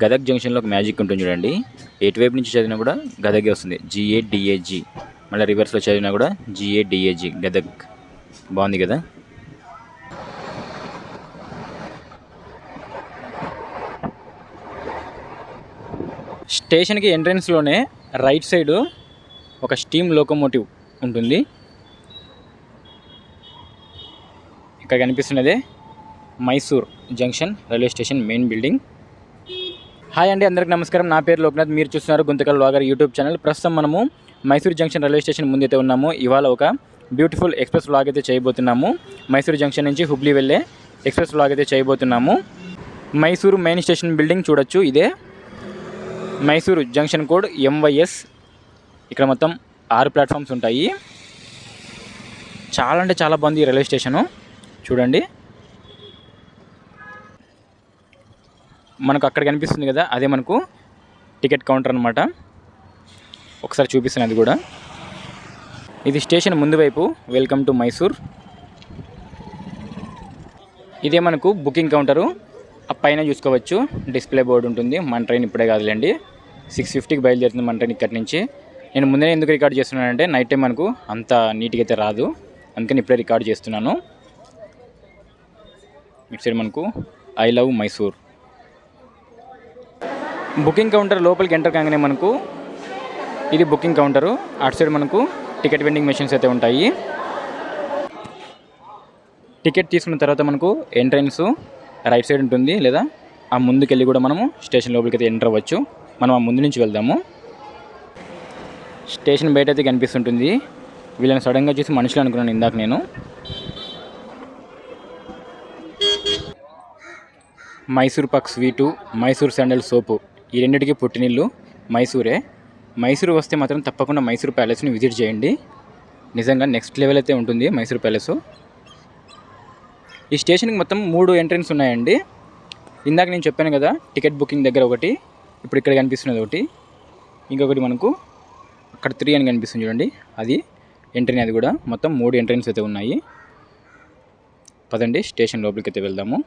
గదగ్ జంక్షన్లో ఒక మ్యాజిక్ ఉంటుంది చూడండి. ఎటువైపు నుంచి చదివినా కూడా గదగే వస్తుంది, GADAG. మళ్ళీ రివర్స్లో చదివినా కూడా GADAG, గదగ్. బాగుంది కదా. స్టేషన్కి ఎంట్రన్స్లోనే రైట్ సైడ్ ఒక స్టీమ్ లోకోమోటివ్ ఉంటుంది. ఇక్కడ కనిపిస్తున్నదే Mysore junction railway station main building. Hi అండి, అందరికీ నమస్కారం. నా పేరు లోక్నాథ్. మీరు చూస్తున్నారు గుంతకల్ వ్లాగర్ యూట్యూబ్ ఛానల్. ప్రస్తుతం మనము మైసూర్ జంక్షన్ రైల్వే స్టేషన్ ముందైతే ఉన్నాము. ఇవాళ ఒక బ్యూటిఫుల్ ఎక్స్ప్రెస్ వ్లాగ్ అయితే చేయబోతున్నాము. మైసూర్ జంక్షన్ నుంచి హుబ్లీ వెళ్ళే ఎక్స్ప్రెస్ వ్లాగ్ అయితే చేయబోతున్నాము. మైసూరు మెయిన్ స్టేషన్ బిల్డింగ్ చూడొచ్చు. ఇదే మైసూరు జంక్షన్ కోడ్ MYS. ఇక్కడ మొత్తం 6 ప్లాట్ఫామ్స్ ఉంటాయి. చాలా అంటే చాలా బాగుంది ఈ రైల్వే స్టేషను. చూడండి, మనకు అక్కడ కనిపిస్తుంది కదా, అదే మనకు టికెట్ కౌంటర్ అనమాట. ఒకసారి చూపిస్తున్నది కూడా. ఇది స్టేషన్ ముందు వైపు, వెల్కమ్ టు మైసూర్. ఇదే మనకు బుకింగ్ కౌంటరు. ఆ పైన చూసుకోవచ్చు డిస్ప్లే బోర్డు ఉంటుంది. మన ట్రైన్ ఇప్పుడే కాదులేండి, 6:50కి బయలుదేరుతుంది మన ట్రైన్ ఇక్కడి నుంచి. నేను ముందే ఎందుకు రికార్డ్ చేస్తున్నానంటే నైట్ టైం మనకు అంత నీట్గా అయితే రాదు, అందుకని ఇప్పుడే రికార్డ్ చేస్తున్నాను. ఇటు సైడ్ మనకు I love Mysore. Booking counter లోపలికి ఎంటర్ కాగానే మనకు ఇది బుకింగ్ కౌంటరు. అటు సైడ్ మనకు టికెట్ వెండింగ్ మెషిన్స్ అయితే ఉంటాయి. టికెట్ తీసుకున్న తర్వాత మనకు ఎంట్రన్స్ రైట్ సైడ్ ఉంటుంది, లేదా ఆ ముందుకెళ్ళి కూడా మనము స్టేషన్ లోపలికి అయితే ఎంటర్ అవ్వచ్చు. మనం ఆ ముందు నుంచి వెళ్దాము. స్టేషన్ బయట అయితే కనిపిస్తుంటుంది. వీళ్ళని సడన్గా చూసి మనుషులు అనుకున్నాను ఇందాక నేను. మైసూర్ పాక్ స్వీటు, మైసూర్ శాండల్ సోపు, ఈ రెండింటికి పుట్టినిల్లు మైసూరే. మైసూరు వస్తే మాత్రం తప్పకుండా మైసూర్ ప్యాలెస్ని విజిట్ చేయండి. నిజంగా నెక్స్ట్ లెవెల్ అయితే ఉంటుంది మైసూర్ ప్యాలెస్. ఈ స్టేషన్కి మొత్తం 3 ఎంట్రన్స్ ఉన్నాయండి. ఇందాక నేను చెప్పాను కదా, టికెట్ బుకింగ్ దగ్గర ఒకటి, ఇప్పుడు ఇక్కడ కనిపిస్తున్నది ఒకటి, ఇంకొకటి మనకు అక్కడ 3 అని కనిపిస్తుంది చూడండి, అది ఎంట్రీ. అది కూడా మొత్తం 3 ఎంట్రన్స్ అయితే ఉన్నాయి. పదండి స్టేషన్ లోపలికి అయితే వెళ్దాము.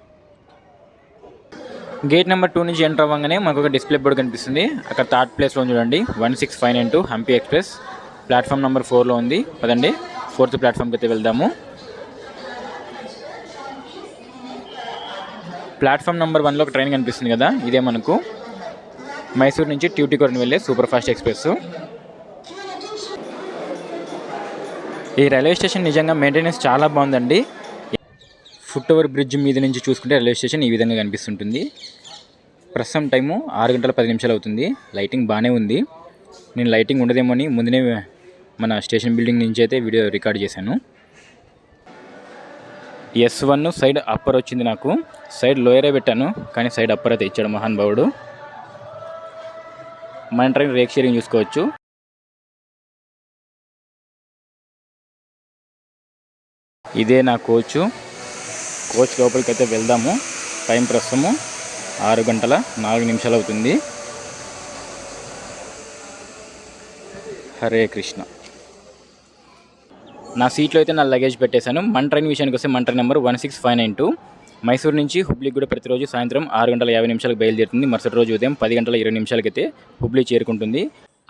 గేట్ నెంబర్ 2 నుంచి ఎంటర్ అవ్వగానే మనకు ఒక డిస్ప్లే బోర్డు కనిపిస్తుంది. అక్కడ థర్డ్ ప్లేస్లో ఉంది చూడండి, 16592 హంపీ ఎక్స్ప్రెస్. ప్లాట్ఫామ్ నెంబర్ 4లో ఉంది. పదండి 4th ప్లాట్ఫామ్కి అయితే వెళ్దాము. ప్లాట్ఫామ్ నెంబర్ 1లో ఒక ట్రైన్ కనిపిస్తుంది కదా, ఇదే మనకు మైసూర్ నుంచి ట్యూటికోరిన్ వెళ్ళే సూపర్ ఫాస్ట్ ఎక్స్ప్రెస్. ఈ రైల్వే స్టేషన్ నిజంగా మెయింటెనెన్స్ చాలా బాగుందండి. ఫుట్ ఓవర్ బ్రిడ్జ్ మీద నుంచి చూసుకుంటే రైల్వే స్టేషన్ ఈ విధంగా కనిపిస్తుంటుంది. ప్రస్తుతం టైము 6:10 అవుతుంది. లైటింగ్ బాగానే ఉంది. నేను లైటింగ్ ఉండదేమో అని ముందునే మన స్టేషన్ బిల్డింగ్ నుంచి అయితే వీడియో రికార్డ్ చేశాను. S1 సైడ్ అప్పర్ వచ్చింది నాకు. సైడ్ లోయరే పెట్టాను, కానీ సైడ్ అప్పర్ అయితే ఇచ్చాడు మహానుభావుడు. మన ట్రైన్ రేక్ షేరింగ్ చూసుకోవచ్చు. ఇదే నా కోచ్ లోపలికి అయితే వెళ్దాము. టైం ప్రస్తుతము 6:04 అవుతుంది. హరే కృష్ణ. నా సీట్లో అయితే నా లగేజ్ పెట్టేశాను. మన ట్రైన్ విషయానికి వస్తే మన ట్రైన్ నెంబర్ 16592 మైసూర్ నుంచి హుబ్లీ కూడా ప్రతిరోజు సాయంత్రం 6:50 బయలుదేరుతుంది. మరుసటి రోజు ఉదయం 10:20 అయితే హుబ్లీ చేరుకుంటుంది.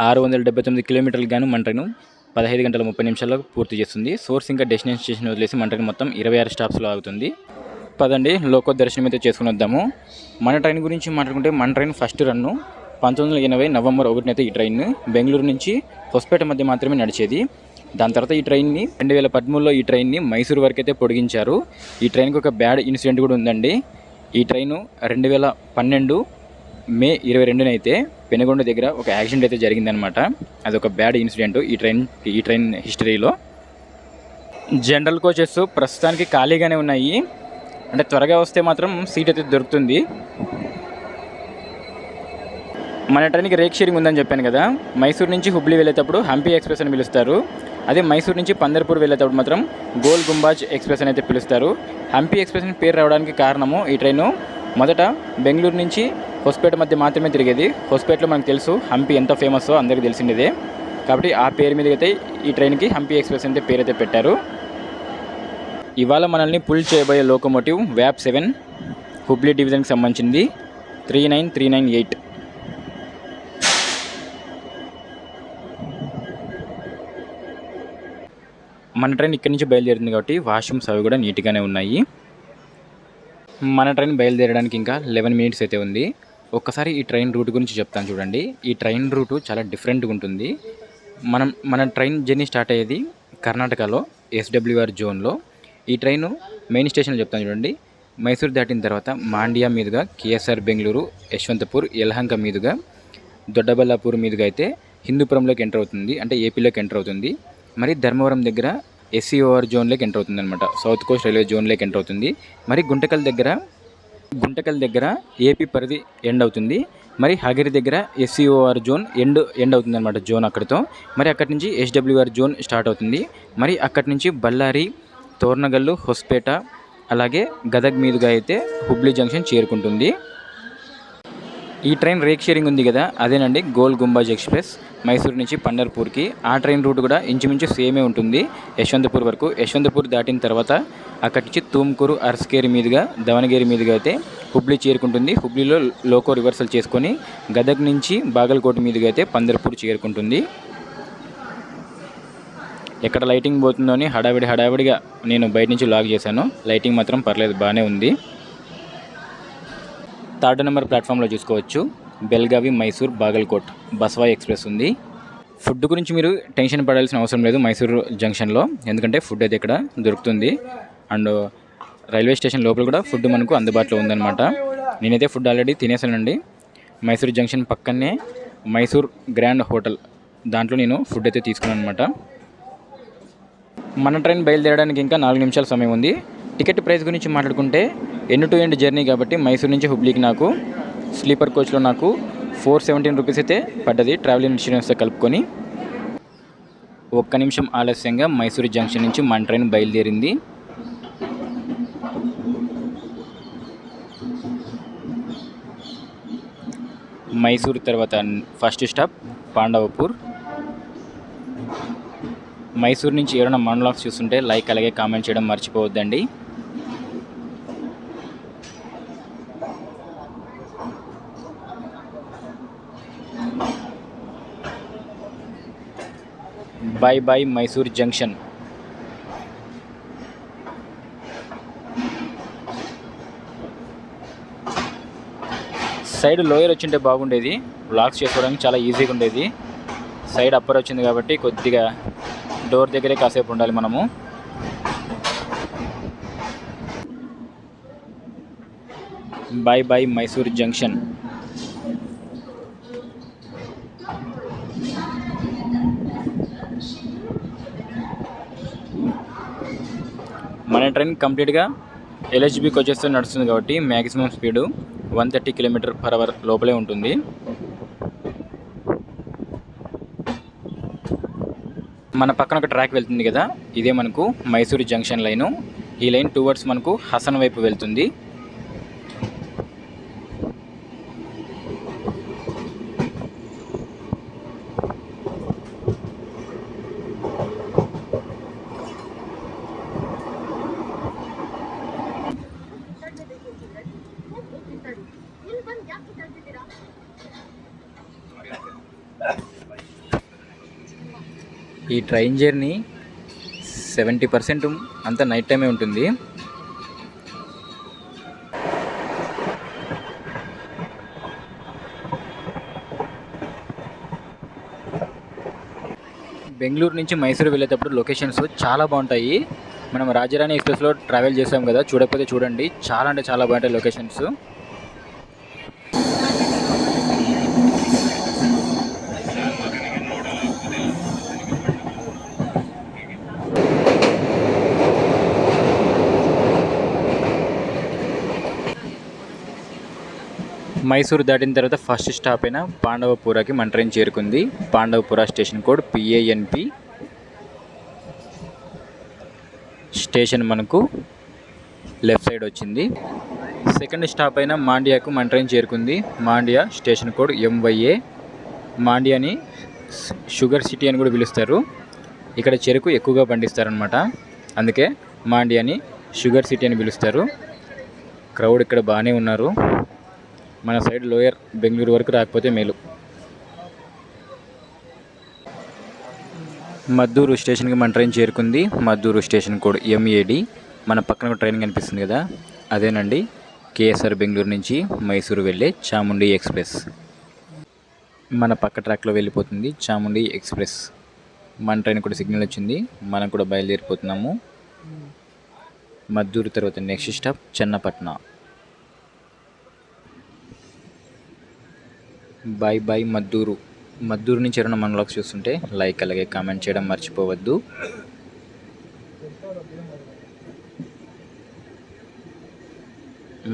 679 కిలోమీటర్లు గాను మన ట్రైన్ 15:30 పూర్తి చేస్తుంది. సోర్స్ ఇంకా డెస్టినేషన్ స్టేషన్ వదిలేసి మన ట్రైన్ మొత్తం 26 స్టాప్స్లో ఆగుతుంది. పదండి లోకో దర్శనం అయితే చేసుకుని వద్దాము. మన ట్రైన్ గురించి మాట్లాడుకుంటే మన ట్రైన్ ఫస్ట్ రన్ను 1980 నవంబర్ 1 అయితే ఈ ట్రైన్ బెంగళూరు నుంచి హొస్పేట మధ్య మాత్రమే నడిచేది. దాని తర్వాత ఈ ట్రైన్ని 2013లో ఈ ట్రైన్ని మైసూరు వరకు అయితే పొడిగించారు. ఈ ట్రైన్కి ఒక బ్యాడ్ ఇన్సిడెంట్ కూడా ఉందండి. ఈ ట్రైను 2012 మే 22 అయితే పెనుగొండ దగ్గర ఒక యాక్సిడెంట్ అయితే జరిగిందనమాట. అదొక బ్యాడ్ ఇన్సిడెంట్ ఈ ట్రైన్ హిస్టరీలో. జనరల్ కోచెస్ ప్రస్తుతానికి ఖాళీగానే ఉన్నాయి, అంటే త్వరగా వస్తే మాత్రం సీట్ అయితే దొరుకుతుంది. మన ట్రైన్కి రేక్ షేరింగ్ ఉందని చెప్పాను కదా. మైసూర్ నుంచి హుబ్లీ వెళ్ళేటప్పుడు హంపీ ఎక్స్ప్రెస్ అని పిలుస్తారు. అదే మైసూర్ నుంచి పందర్పూర్ వెళ్ళేటప్పుడు మాత్రం గోల్ గుంబాజ్ ఎక్స్ప్రెస్ అని అయితే పిలుస్తారు. హంపీ ఎక్స్ప్రెస్ అని పేరు రావడానికి కారణము, ఈ ట్రైను మొదట బెంగళూరు నుంచి హొస్పేట మధ్య మాత్రమే తిరిగేది. హొస్పేటలో మనకు తెలుసు హంపీ ఎంత ఫేమస్సో అందరికీ తెలిసిందే. కాబట్టి ఆ పేరు మీద అయితే ఈ ట్రైన్కి హంపీ ఎక్స్ప్రెస్ అంటే పేరు అయితే పెట్టారు. ఇవాళ మనల్ని పుల్ చేయబోయే లోకోమోటివ్ WAP 7 హుబ్లీ డివిజన్కి సంబంధించింది. 39398. మన ట్రైన్ ఇక్కడి నుంచి బయలుదేరింది కాబట్టి వాష్రూమ్స్ అవి కూడా నీట్గానే ఉన్నాయి. మన ట్రైన్ బయలుదేరడానికి ఇంకా 11 మినిట్స్ అయితే ఉంది. ఒక్కసారి ఈ ట్రైన్ రూట్ గురించి చెప్తాను చూడండి. ఈ ట్రైన్ రూటు చాలా డిఫరెంట్గా ఉంటుంది. మన ట్రైన్ జర్నీ స్టార్ట్ అయ్యేది కర్ణాటకలో SWR జోన్లో. ఈ ట్రైను మెయిన్ స్టేషన్లో చెప్తాను చూడండి. మైసూర్ దాటిన తర్వాత మాండ్యా మీదుగా KSR బెంగళూరు, యశ్వంతపూర్, యలహంక మీదుగా దొడ్డబల్లాపూర్ మీదుగా అయితే హిందూపురంలోకి ఎంటర్ అవుతుంది, అంటే ఏపీలోకి ఎంటర్ అవుతుంది. మరి ధర్మవరం దగ్గర SCOR జోన్లోకి ఎంటర్ అవుతుంది అనమాట, సౌత్ కోస్ట్ రైల్వే జోన్లోకి ఎంటర్ అవుతుంది. మరి గుంటకల్ దగ్గర ఏపీ పరిధి ఎండ్ అవుతుంది. మరి హగిరి దగ్గర SCOR జోన్ ఎండ్ అవుతుంది అనమాట, జోన్ అక్కడితో. మరి అక్కడి నుంచి SWR జోన్ స్టార్ట్ అవుతుంది. మరి అక్కడి నుంచి బళ్ళారి, తోర్నగల్లు, హొస్పేట, అలాగే గదగ్ మీదుగా అయితే హుబ్లీ జంక్షన్ చేరుకుంటుంది. ఈ ట్రైన్ రేక్ షేరింగ్ ఉంది కదా, అదేనండి గోల్ గుంబాజ్ ఎక్స్ప్రెస్, మైసూర్ నుంచి పండర్పూర్కి. ఆ ట్రైన్ రూట్ కూడా ఇంచుమించు సేమే ఉంటుంది యశ్వంతపూర్ వరకు. యశ్వంతపూర్ దాటిన తర్వాత అక్కడి నుంచి తుమ్కూరు, అర్స్కేరి మీదుగా, దవనగిరి మీదుగా అయితే హుబ్లీ చేరుకుంటుంది. హుబ్లీలో లోకో రివర్సల్ చేసుకొని గదగ్ నుంచి బాగల్కోట్ మీదుగా అయితే పండర్పూర్ చేరుకుంటుంది. ఎక్కడ లైటింగ్ పోతుందో అని హడావిడిగా నేను బయట నుంచి లాగ్ చేశాను. లైటింగ్ మాత్రం పర్లేదు, బాగానే ఉంది. 3rd నెంబర్ ప్లాట్ఫామ్లో చూసుకోవచ్చు బెల్గావి, మైసూర్, బాగల్కోట్ బస్వా ఎక్స్ప్రెస్ ఉంది. ఫుడ్ గురించి మీరు టెన్షన్ పడాల్సిన అవసరం లేదు మైసూర్ జంక్షన్లో, ఎందుకంటే ఫుడ్ అయితే ఇక్కడ దొరుకుతుంది. అండ్ రైల్వే స్టేషన్ లోపల కూడా ఫుడ్ మనకు అందుబాటులో ఉందన్నమాట. నేనైతే ఫుడ్ ఆల్రెడీ తినేసానండి. మైసూర్ జంక్షన్ పక్కనే మైసూర్ గ్రాండ్ హోటల్, దాంట్లో నేను ఫుడ్ అయితే తీసుకున్నాను అనమాట. మన ట్రైన్ బయలుదేరడానికి ఇంకా 4 నిమిషాల సమయం ఉంది. టికెట్ ప్రైస్ గురించి మాట్లాడుకుంటే ఎండ్ టు ఎండ్ జర్నీ కాబట్టి మైసూర్ నుంచి హుబ్లీకి నాకు స్లీపర్ కోచ్లో నాకు 417 రూపీస్ అయితే పడ్డది, ట్రావెల్ ఇన్సూరెన్స్తో కలుపుకొని. 1 నిమిషం ఆలస్యంగా మైసూర్ జంక్షన్ నుంచి మన ట్రైన్ బయలుదేరింది. మైసూర్ తర్వాత ఫస్ట్ స్టాప్ పాండవపూర్. మైసూర్ నుంచి ఎవరైనా మోనోలాగ్స్ చూస్తుంటే లైక్ అలాగే కామెంట్ చేయడం మర్చిపోవద్దండి. Bye Mysore junction. Side lower వచ్చింటే బాగుండేది, వ్లాగ్స్ చేసుకోవడానికి చాలా ఈజీగా ఉండేది. సైడ్ అప్పర్ వచ్చింది కాబట్టి కొద్దిగా డోర్ దగ్గరే కాసేపు ఉండాలి మనము. By Mysore junction. మన ట్రైన్ కంప్లీట్గా LHBకి వచ్చేస్తే నడుస్తుంది కాబట్టి మ్యాక్సిమం స్పీడు 130 km/h లోపలే ఉంటుంది. మన పక్కన ఒక ట్రాక్ వెళ్తుంది కదా, ఇదే మనకు మైసూర్ జంక్షన్ లైను. ఈ లైన్ టువర్డ్స్ మనకు హసన్ వైపు వెళ్తుంది. ఈ ట్రైన్ జర్నీ 70% అంతా నైట్ టైమే ఉంటుంది. బెంగళూరు నుంచి మైసూరు వెళ్ళేటప్పుడు లొకేషన్స్ చాలా బాగుంటాయి. మనం రాజరాణి ఎక్స్ప్రెస్లో ట్రావెల్ చేసాం కదా, చూడకపోతే చూడండి, చాలా అంటే చాలా బాగుంటాయి లొకేషన్స్. మైసూరు దాటిన తర్వాత ఫస్ట్ స్టాప్ అయిన పాండవపురాకి మన ట్రైన్ చేరుకుంది. Pandavapura station code PANP. Station మనకు లెఫ్ట్ సైడ్ వచ్చింది. సెకండ్ స్టాప్ అయిన మాండ్యాకు మన ట్రైన్ చేరుకుంది. Mandya station code MYA. మాండ్యాని షుగర్ సిటీ అని కూడా పిలుస్తారు. ఇక్కడ చెరుకు ఎక్కువగా పండిస్తారనమాట, అందుకే మాండ్యాని షుగర్ సిటీ అని పిలుస్తారు. క్రౌడ్ ఇక్కడ బాగానే ఉన్నారు. మన సైడ్ లోయర్ బెంగళూరు వరకు రాకపోతే మేలు. మద్దూరు స్టేషన్కి మన ట్రైన్ చేరుకుంది. Maddur station code MAD. మన పక్కన ట్రైన్ కనిపిస్తుంది కదా, అదేనండి KSR బెంగళూరు నుంచి మైసూరు వెళ్ళే చాముండి ఎక్స్ప్రెస్. మన పక్క ట్రాక్లో వెళ్ళిపోతుంది చాముండి ఎక్స్ప్రెస్. మన ట్రైన్ కూడా సిగ్నల్ వచ్చింది, మనం కూడా బయలుదేరిపోతున్నాము. మద్దూరు తర్వాత next stop Channapatna. Bye bye Maddur. Maddur నుంచి ఎవరైనా మన వ్లాగ్స్ చూస్తుంటే లైక్ అలాగే కామెంట్ చేయడం మర్చిపోవద్దు.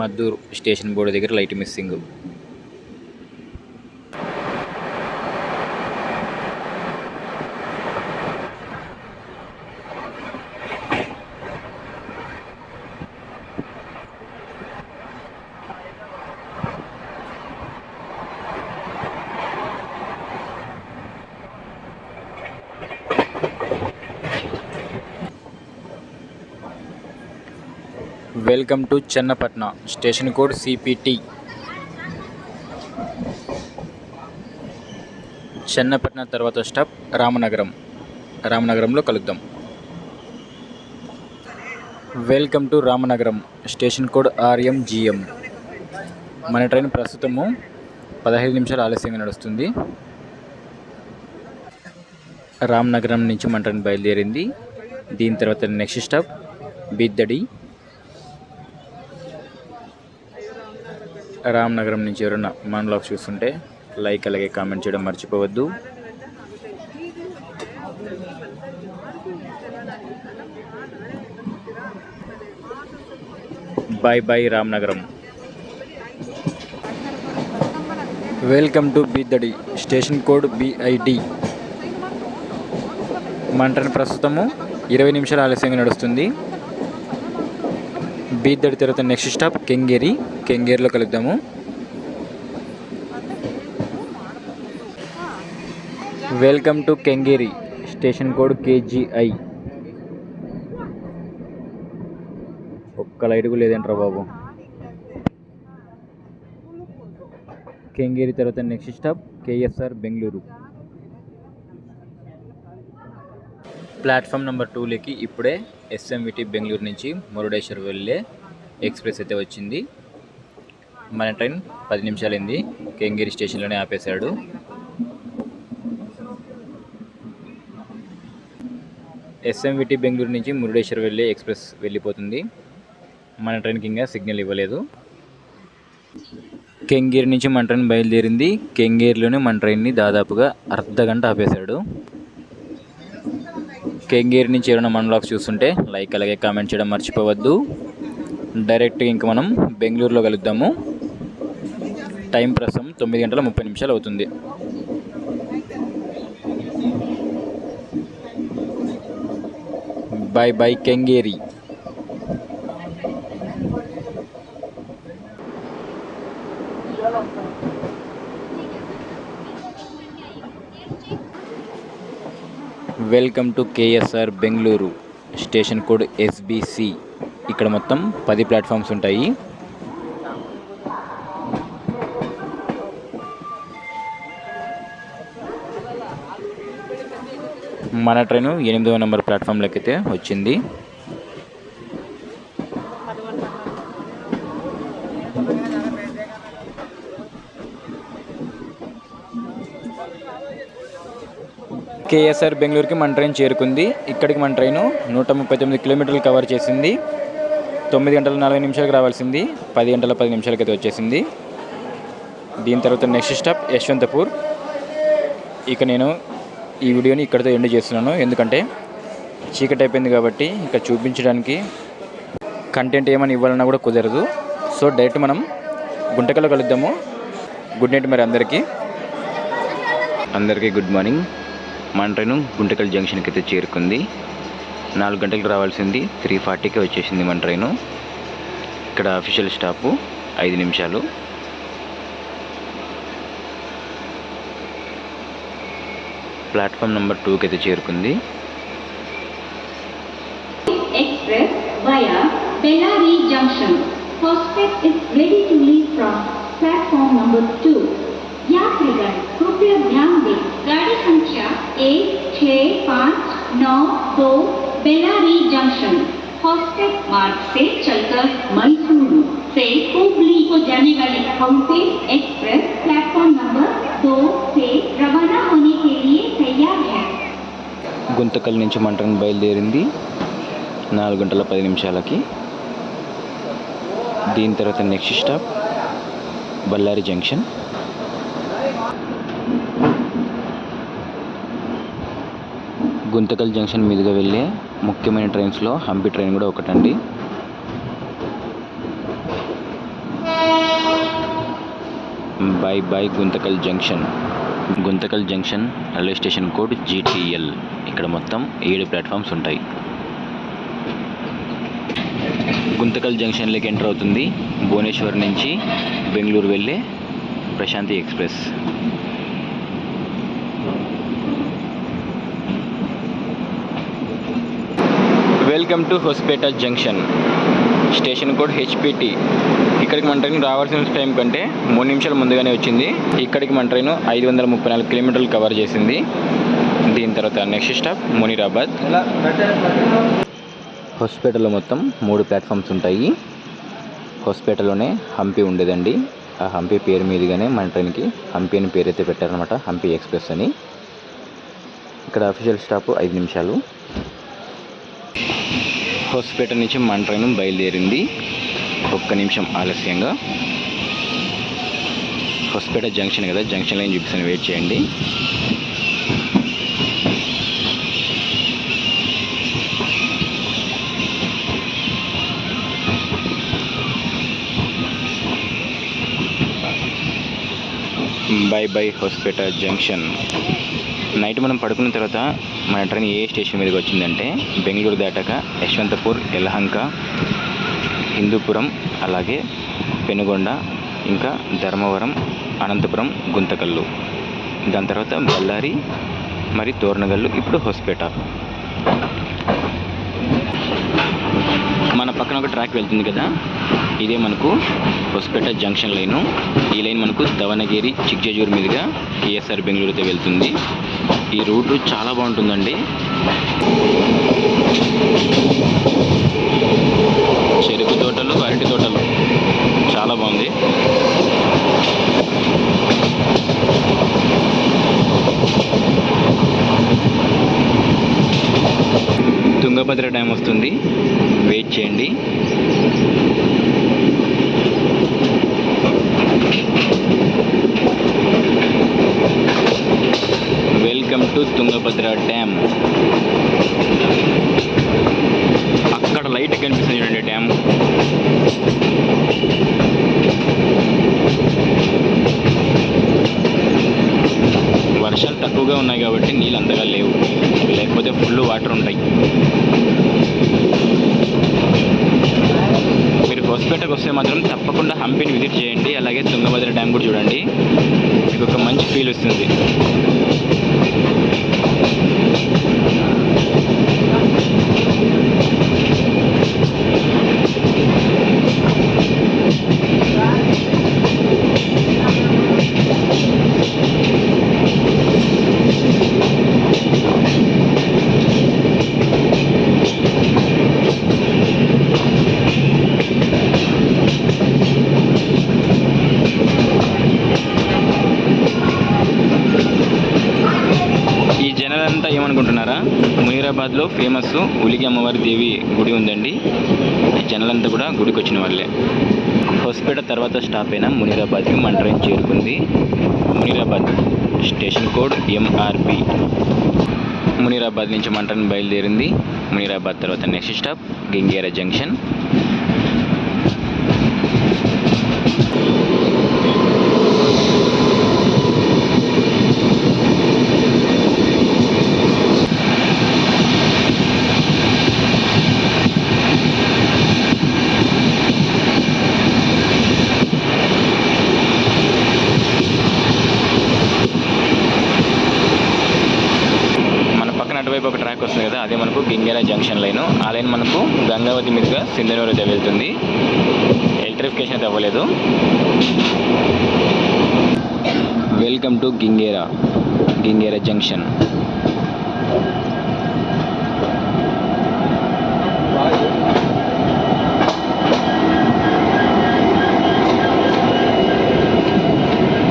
మద్దూరు స్టేషన్ బోర్డు దగ్గర light missing. Welcome to Channapatna. Station code CPT. Channapatna తర్వాత స్టాప్ రామనగరం. రామనగరంలో కలుద్దాం. Welcome to Ramanagaram. Station code RMGM. మన ట్రైన్ ప్రస్తుతము 15 నిమిషాలు ఆలస్యంగా నడుస్తుంది. రామనగరం నుంచి మన ట్రైన్ బయలుదేరింది. దీని తర్వాత నెక్స్ట్ స్టాప్ బిద్దడి. రామనగరం నుంచి ఎవరైనా మన వ్లాగ్స్ చూస్తుంటే లైక్ అలాగే కామెంట్ చేయడం మర్చిపోవద్దు. Bye bye Ramanagaram. Welcome to Bidadi. Station code BID. మన ట్రైన్ ప్రస్తుతము 20 నిమిషాలు ఆలస్యంగా నడుస్తుంది. బీద్దడి తర్వాత నెక్స్ట్ స్టాప్ కెంగేరి. కెంగేరిలో కలుద్దాము. Welcome to Kengeri. Station code KGI. ఒక్క లైట్ కూడా లేదంటారా బాబు. కెంగేరి తర్వాత next stop KSR Bengaluru. Platform number 2లోకి ఇప్పుడే SMVT బెంగళూరు నుంచి మురుడేశ్వర్ వెళ్ళే ఎక్స్ప్రెస్ అయితే వచ్చింది. మన ట్రైన్ 10 నిమిషాలైంది. కెంగేరి స్టేషన్లోనే ఆపేశాడు. SMVT బెంగళూరు నుంచి మురుడేశ్వర్ వెళ్ళే ఎక్స్ప్రెస్ వెళ్ళిపోతుంది. మన ట్రైన్కి ఇంకా సిగ్నల్ ఇవ్వలేదు. కెంగేరి నుంచి మన ట్రైన్ బయలుదేరింది. కెంగేరిలోనే మన ట్రైన్ని దాదాపుగా అర్ధగంట ఆపేశాడు. కెంగేరి నుంచి ఎవరైనా మన వ్లాగ్స్ చూస్తుంటే లైక్ అలాగే కామెంట్ చేయడం మర్చిపోవద్దు. డైరెక్ట్గా ఇంకా మనం బెంగళూరులో కలుద్దాము. టైం ప్రస్తుతం 9:30 అవుతుంది. Bye bye Kengeri. Welcome to KSR Bengaluru. Station code SBC. ఇక్కడ మొత్తం 10 ప్లాట్ఫామ్స్ ఉంటాయి. మన ట్రైను 8వ నెంబర్ ప్లాట్ఫామ్లోకి అయితే వచ్చింది. KSR బెంగళూరుకి మన ట్రైన్ చేరుకుంది. ఇక్కడికి మన ట్రైను 139 కిలోమీటర్లు కవర్ చేసింది. 9:40 రావాల్సింది 10:10 అయితే వచ్చేసింది. దీని తర్వాత నెక్స్ట్ స్టాప్ యశ్వంతపూర్. ఇక నేను ఈ వీడియోని ఇక్కడితో ఎండ్ చేస్తున్నాను, ఎందుకంటే చీకటి అయిపోయింది కాబట్టి ఇక్కడ చూపించడానికి కంటెంట్ ఏమైనా ఇవ్వాలన్నా కూడా కుదరదు. సో డైరెక్ట్ మనం గుంటకల్లో కలుద్దాము. గుడ్ నైట్ మరి అందరికీ గుడ్ మార్నింగ్. మన ట్రైన్ గుంటకల్ జంక్షన్కి అయితే చేరుకుంది. 4 గంటలకు రావాల్సింది 3:40కి వచ్చేసింది మన ట్రైను. ఇక్కడ అఫీషియల్ స్టాపు 5 నిమిషాలు. ప్లాట్ఫామ్ నెంబర్ 2కి అయితే చేరుకుంది. Express via Bellary Junction. Prospect is ready to leave from platform number 2। यात्रीगण कृपया ध्यान दें, गाड़ी संख्या 1659 बेलारी जंक्शन हॉस्टेड मार्ग से चलकर मैसूरू से हुबली को जाने वाली हम्पी एक्सप्रेस प्लेटफॉर्म नंबर 2 से रवाना होने के लिए तैयार है। గుంతకల్ నుంచి మంట్రైన్ బయలుదేరింది 4 గంటల 10 నిమిషాలకి. దీని తర్వాత next stop Ballari junction. Guntakal junction మీదుగా వెళ్ళే ముఖ్యమైన ట్రైన్స్లో హంపి ట్రైన్ కూడా ఒకటండి. Bye bye Guntakal junction. Guntakal junction railway station code GTL. ఇక్కడ మొత్తం 7 ప్లాట్ఫామ్స్ ఉంటాయి. గుంతకల్ జంక్షన్లోకి ఎంటర్ అవుతుంది భువనేశ్వర్ నుంచి బెంగళూరు వెళ్ళే Prashanti express. Welcome to Hospete junction. Station code HPT. ఇక్కడికి మన ట్రైన్ రావాల్సిన టైం కంటే 3 నిమిషాలు ముందుగానే వచ్చింది. ఇక్కడికి మన ట్రైన్ 534 కిలోమీటర్లు కవర్ చేసింది. దీని తర్వాత నెక్స్ట్ స్టాప్ మునీరాబాద్. హొస్పేటలో మొత్తం 3 ప్లాట్ఫామ్స్ ఉంటాయి. హొస్పేటలోనే హంపి ఉండేదండి. ఆ హంపి పేరు మీదుగానే మన ట్రైన్కి హంపి అని పేరు అయితే పెట్టారనమాట, హంపి ఎక్స్ప్రెస్ అని. ఇక్కడ అఫీషియల్ స్టాప్ 5 నిమిషాలు. హొస్పేట నుంచి మన ట్రైన్ బయలుదేరింది 1 నిమిషం ఆలస్యంగా. హొస్పేట జంక్షన్ కదా, జంక్షన్ లైన్ చూపిస్తాను, వెయిట్ చేయండి. By by Hospete junction. Night మనం పడుకున్న తర్వాత మన ట్రైన్ ఏ స్టేషన్ మీదకి వచ్చిందంటే బెంగళూరు దాటాక యశ్వంతపూర్, యలహంక, హిందూపురం, అలాగే పెనుగొండ, ఇంకా ధర్మవరం, అనంతపురం, గుంతకల్లు, దాని తర్వాత బళ్ళారి, మరి తోరణగల్లు, ఇప్పుడు హొస్పేట. మన పక్కన ఒక ట్రాక్ వెళ్తుంది కదా, ఇదే మనకు హొస్పేట జంక్షన్ లైను. ఈ లైన్ మనకు దవనగిరి, చిక్జేజూరు మీదుగా KSR బెంగళూరుతో వెళ్తుంది. ఈ రూట్ చాలా బాగుంటుందండి. చెరుకు తోటలు, అరటి తోటలు, చాలా బాగుంది. తుంగభద్ర డ్యామ్ వస్తుంది, వెయిట్ చేయండి. Welcome to Tungabhadra dam. అక్కడ లైట్ కనిపిస్తుంది చూడండి డ్యామ్. వర్షాలు తక్కువగా ఉన్నాయి కాబట్టి నీళ్ళు అంతగా లేవు, లేకపోతే ఫుల్ వాటర్ ఉంటాయి. మీరు హొస్పేటకు వస్తే మాత్రం తప్పకుండా హంపిని విజిట్ చేయండి, అలాగే తుంగభద్ర డ్యామ్ కూడా చూడండి. మీకు ఒక మంచి ఫీల్ వస్తుంది. ఏమనుకుంటున్నారా? మునీరాబాద్లో ఫేమస్ ఉలిగి అమ్మవారి దేవి గుడి ఉందండి. జనాలంతా కూడా గుడికి వచ్చిన వాళ్ళే. హొస్పేట తర్వాత స్టాప్ అయిన మునీరాబాద్కి మన ట్రైన్ చేరుకుంది. Munirabad station code MRB. Munirabad నుంచి మన ట్రైన్ బయలుదేరింది. మునీరాబాద్ తర్వాత నెక్స్ట్ స్టాప్ గింగేరా జంక్షన్. అటువైపు ఒక ట్రాక్ వస్తుంది కదా, అదే మనకు గింగేరా జంక్షన్ లైన్. ఆ లైన్ మనకు గంగావతి మీదుగా సింధనూరు అయితే వెళ్తుంది. వెరిఫికేషన్ అయితే అవ్వలేదు. Welcome to Ginigera junction.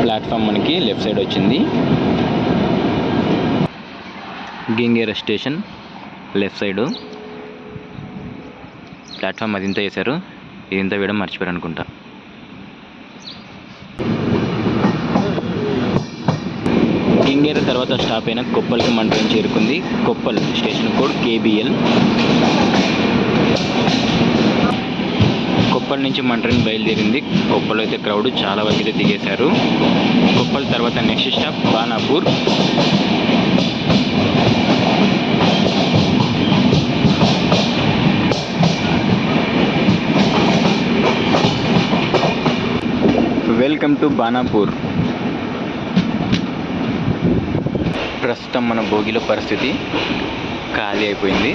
Platform మనకి లెఫ్ట్ సైడ్ వచ్చింది. Ginigera station left side. Platform అది ఇంత వేశారు, ఇదంతా వేయడం మర్చిపోయారు అనుకుంటా. గింగేరా తర్వాత స్టాప్ అయిన కొప్పల్కి మన ట్రైన్ చేరుకుంది. Koppal station code KBL. Koppal నుంచి మన ట్రైన్ బయలుదేరింది. కొప్పల్ అయితే క్రౌడ్ చాలా వరకు అయితే దిగేశారు. కొప్పల్ తర్వాత next stop Banapur. Welcome to Banapur. ప్రస్తుతం మన భోగిలో పరిస్థితి ఖాళీ అయిపోయింది.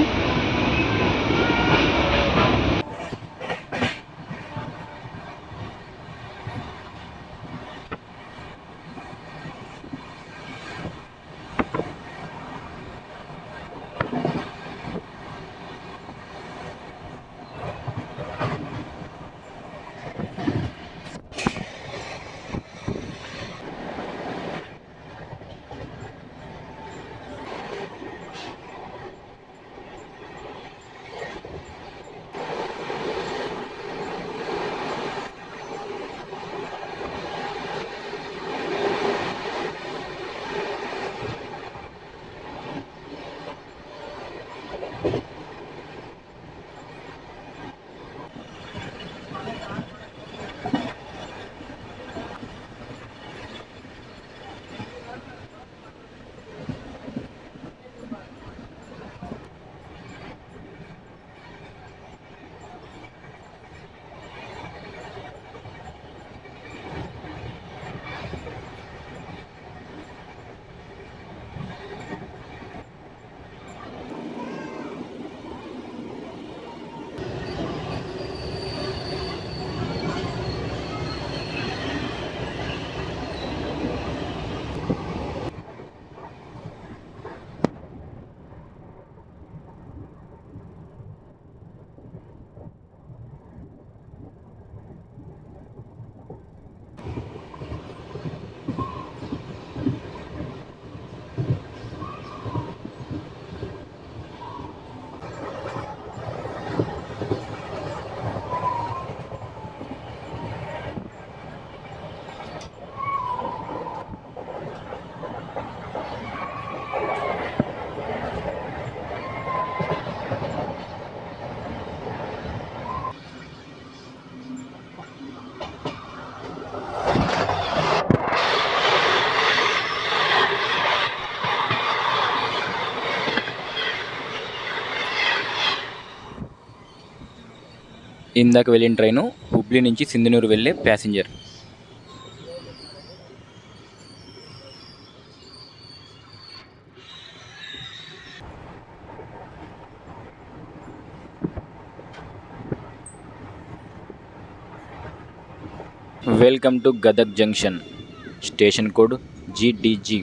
ఇందాక వెళ్ళిన ట్రైను హుబ్లీ నుంచి సింధనూరు వెళ్ళే passenger. Welcome to Gadag junction station code GDG.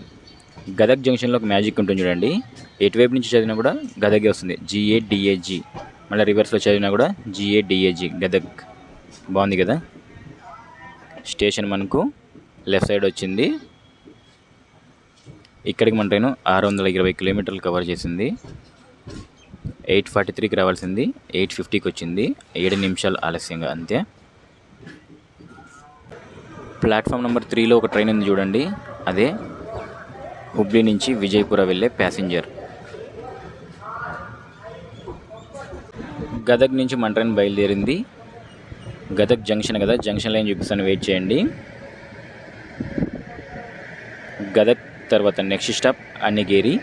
Gadag జంక్షన్లో ఒక మ్యాజిక్ ఉంటుంది చూడండి. ఎటువైపు నుంచి చదివినా కూడా గదగే వస్తుంది, GADAG. మళ్ళీ రివర్స్లో చదివినా కూడా GADAG, గదగ్. బాగుంది కదా. స్టేషన్ మనకు లెఫ్ట్ సైడ్ వచ్చింది. ఇక్కడికి మన ట్రైన్ 620 కిలోమీటర్లు కవర్ చేసింది. 8:43కి రావాల్సింది 8:50కి వచ్చింది. 7 నిమిషాలు ఆలస్యంగా, అంతే. ప్లాట్ఫామ్ నెంబర్ 3లో ఒక ట్రైన్ ఉంది చూడండి, అదే హుబ్లీ నుంచి విజయపుర వెళ్ళే ప్యాసింజర్. గదగ్ నుంచి మన ట్రైన్ బయలుదేరింది. గదగ్ జంక్షన్ కదా, జంక్షన్ లైన్ చూపిస్తాను, వెయిట్ చేయండి. గదగ్ తర్వాత నెక్స్ట్ స్టాప్ అన్నిగేరి.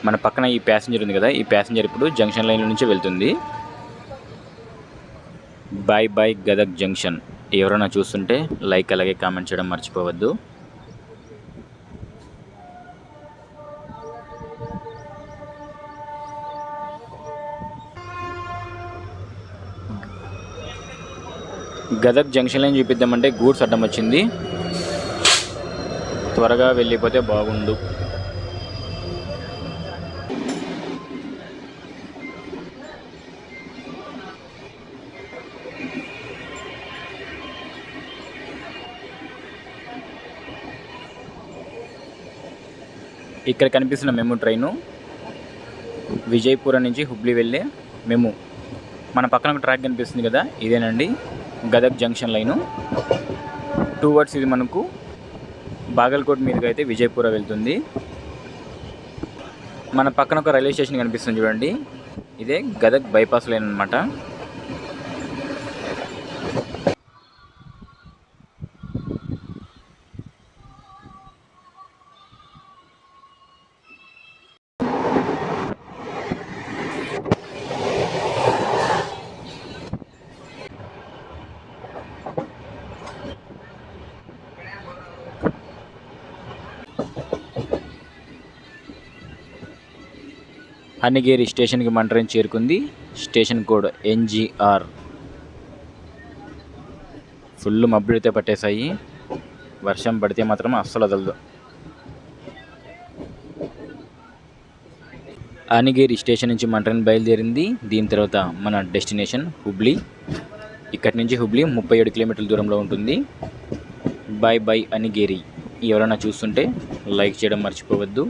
మన పక్కన ఈ ప్యాసింజర్ ఉంది కదా, ఈ ప్యాసింజర్ ఇప్పుడు జంక్షన్ లైన్ నుంచి వెళ్తుంది. Bye bye Gadag junction. ఎవరైనా చూస్తుంటే లైక్ అలాగే కామెంట్ చేయడం మర్చిపోవద్దు. గదగ్ జంక్షన్ లైన్ చూపిద్దామంటే గూడ్స్ అడ్డం వచ్చింది. త్వరగా వెళ్ళిపోతే బాగుండు. ఇక్కడ కనిపిస్తున్న మెము ట్రైను విజయపురం నుంచి హుబ్లీ వెళ్ళే మెము. మన పక్కన ఒక ట్రాక్ కనిపిస్తుంది కదా, ఇదేనండి గదగ్ జంక్షన్ లైను. టువర్డ్స్ ఇది మనకు బాగల్కోట్ మీదుగా అయితే విజయపుర వెళ్తుంది. మన పక్కన ఒక రైల్వే స్టేషన్ కనిపిస్తుంది చూడండి, ఇదే గదగ్ బైపాస్ లైన్ అనమాట. అనిగేరి స్టేషన్కి మన ట్రైన్ చేరుకుంది. Station code NGR. ఫుల్ మబ్బులు అయితే పట్టేశాయి, వర్షం పడితే మాత్రం అస్సలు వదలదు. అనిగేరి స్టేషన్ నుంచి మన ట్రైన్ బయలుదేరింది. దీని తర్వాత మన డెస్టినేషన్ హుబ్లీ. ఇక్కడి నుంచి హుబ్లీ 37 కిలోమీటర్ల దూరంలో ఉంటుంది. Bye bye Annigeri. ఎవరైనా చూస్తుంటే లైక్ చేయడం మర్చిపోవద్దు.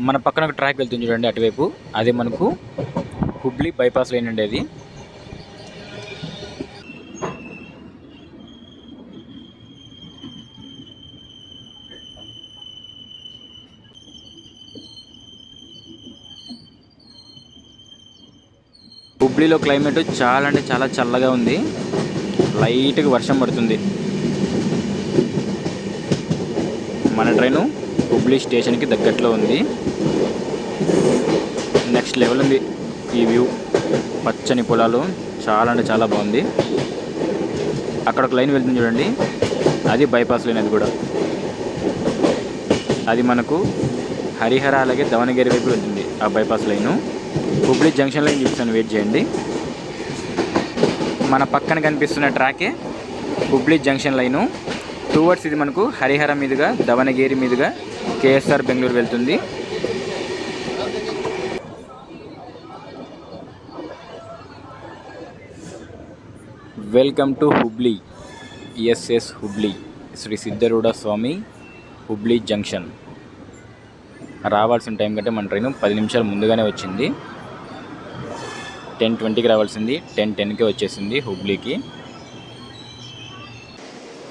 మన పక్కన ఒక ట్రాక్ వెళ్తుంది చూడండి అటువైపు, అదే మనకు హుబ్లీ బైపాస్ లైన్ అండి అది. హుబ్లీలో క్లైమేట్ చాలా అంటే చాలా చల్లగా ఉంది, లైట్గా వర్షం పడుతుంది. మన ట్రైను హుబ్లీ స్టేషన్కి దగ్గరలో ఉంది. నెక్స్ట్ లెవెల్ ఉంది ఈ వ్యూ, పచ్చని పొలాలు, చాలా అంటే చాలా బాగుంది. అక్కడ ఒక లైన్ వెళ్తుంది చూడండి, అది బైపాస్ లైన్. అది కూడా అది మనకు హరిహర అలాగే దవనగిరి వైపు వెళ్తుంది ఆ bypass line. Hubli junction line చూపిస్తాను, వెయిట్ చేయండి. మన పక్కన కనిపిస్తున్న ట్రాకే హుబ్లీ జంక్షన్ లైను. టువర్డ్స్ ఇది మనకు హరిహర మీదుగా దవనగిరి మీదుగా KSR బెంగళూరు వెళ్తుంది. Welcome to Hubli, SS Hubli, Shri Siddharoodha Swami Hubli junction. రావాల్సిన టైం కంటే మన ట్రైన్ 10 నిమిషాలు ముందుగానే వచ్చింది. 10:20కి రావాల్సింది 10:10కే వచ్చేసింది హుబ్లీకి.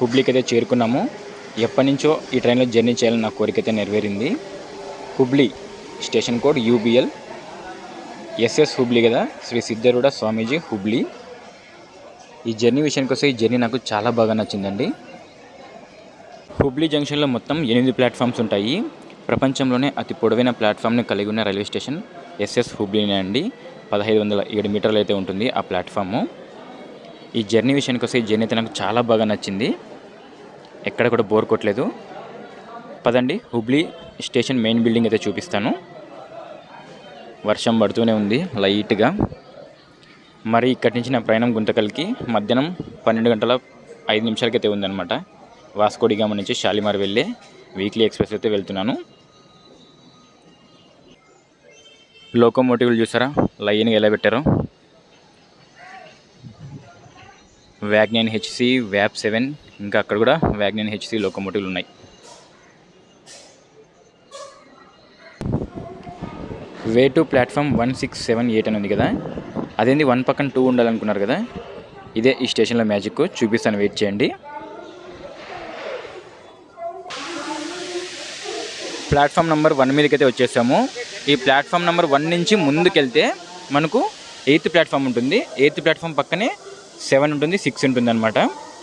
హుబ్లీకి అయితే చేరుకున్నాము. ఎప్పటి నుంచో ఈ ట్రైన్లో జర్నీ చేయాలని నా కోరిక అయితే నెరవేరింది. Hubli station code UBL, SS Hubli కదా, శ్రీ సిద్ధరూఢ స్వామీజీ హుబ్లీ. ఈ జర్నీ విషయానికి వస్తే ఈ జర్నీ నాకు చాలా బాగా నచ్చిందండి. హుబ్లీ జంక్షన్లో మొత్తం 8 ప్లాట్ఫామ్స్ ఉంటాయి. ప్రపంచంలోనే అతి పొడవైన ప్లాట్ఫామ్ని కలిగి ఉన్న రైల్వే స్టేషన్ SS హుబ్లీనే అండి. 1507 మీటర్లు అయితే ఉంటుంది ఆ ప్లాట్ఫాము. ఈ జర్నీ విషయానికి వస్తే ఈ జర్నీ అయితే నాకు చాలా బాగా నచ్చింది, ఎక్కడ కూడా బోర్ కొట్టలేదు. పదండి హుబ్లీ స్టేషన్ మెయిన్ బిల్డింగ్ అయితే చూపిస్తాను. వర్షం పడుతూనే ఉంది లైట్గా. మరి ఇక్కడి నుంచి నా ప్రయాణం గుంతకల్కి మధ్యాహ్నం 12:05 అయితే ఉందన్నమాట. వాస్కోడిగామ నుంచి షాలిమార్ వెళ్ళే వీక్లీ ఎక్స్ప్రెస్ అయితే వెళ్తున్నాను. లోకోమోటివ్లు చూసారా లైన్గా ఎలా పెట్టారో. వ్యాగ్నైన్ హెచ్సి, వ్యాప్ 7, ఇంకా అక్కడ కూడా వ్యాగ్నైన్ హెచ్సి లోకోమోటివ్లు ఉన్నాయి. వే టు ప్లాట్ఫామ్ 1678 అని ఉంది కదా, అదేంది 1 పక్కన 2 ఉండాలనుకున్నారు కదా, ఇదే ఈ స్టేషన్లో మ్యాజిక్. చూపిస్తాను, వెయిట్ చేయండి. ప్లాట్ఫామ్ నెంబర్ 1 మీదకైతే వచ్చేసాము. ఈ ప్లాట్ఫామ్ నెంబర్ 1 నుంచి ముందుకెళ్తే మనకు 8th ప్లాట్ఫామ్ ఉంటుంది. 8th ప్లాట్ఫామ్ పక్కనే 7 ఉంటుంది, 6 ఉంటుంది అనమాట.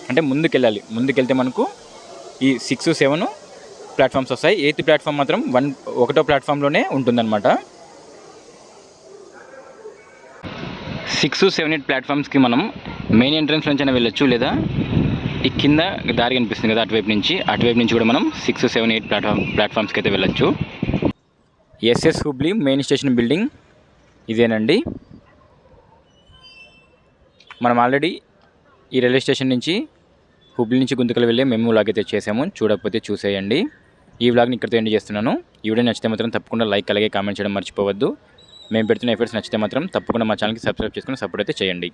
అంటే ముందుకెళ్ళాలి. ముందుకెళ్తే మనకు ఈ 6, 7 ప్లాట్ఫామ్స్ వస్తాయి. 8th ప్లాట్ఫామ్ మాత్రం 1వ ప్లాట్ఫామ్లోనే ఉంటుందన్నమాట. 6, 7, 8 ప్లాట్ఫామ్స్కి మనం మెయిన్ ఎంట్రన్స్ నుంచి అయినా వెళ్ళొచ్చు, లేదా ఈ కింద దారి కనిపిస్తుంది కదా అటువైపు నుంచి కూడా మనం 6, 7, 8 ప్లాట్ఫామ్స్కి అయితే వెళ్ళొచ్చు. SS Hubli main station building ఇదేనండి. మనం ఆల్రెడీ ఈ రైల్వే స్టేషన్ నుంచి హుబ్లీ నుంచి గుంతకల్ వెళ్ళే మేము వ్లాగ్ అయితే చేసాము. చూడకపోతే చూసేయండి. ఈ వ్లాగ్ని ఇక్కడితో ఎండ్ చేస్తున్నాను. ఈ వీడియో నచ్చితే మాత్రం తప్పకుండా లైక్ అలాగే కామెంట్ చేయడం మర్చిపోవద్దు. మేము పెడుతున్న ఎఫర్ట్స్ నచ్చితే మాత్రం తప్పకుండా మా ఛానల్కి సబ్స్క్రైబ్ చేసుకుని సపోర్ట్ అయితే చేయండి.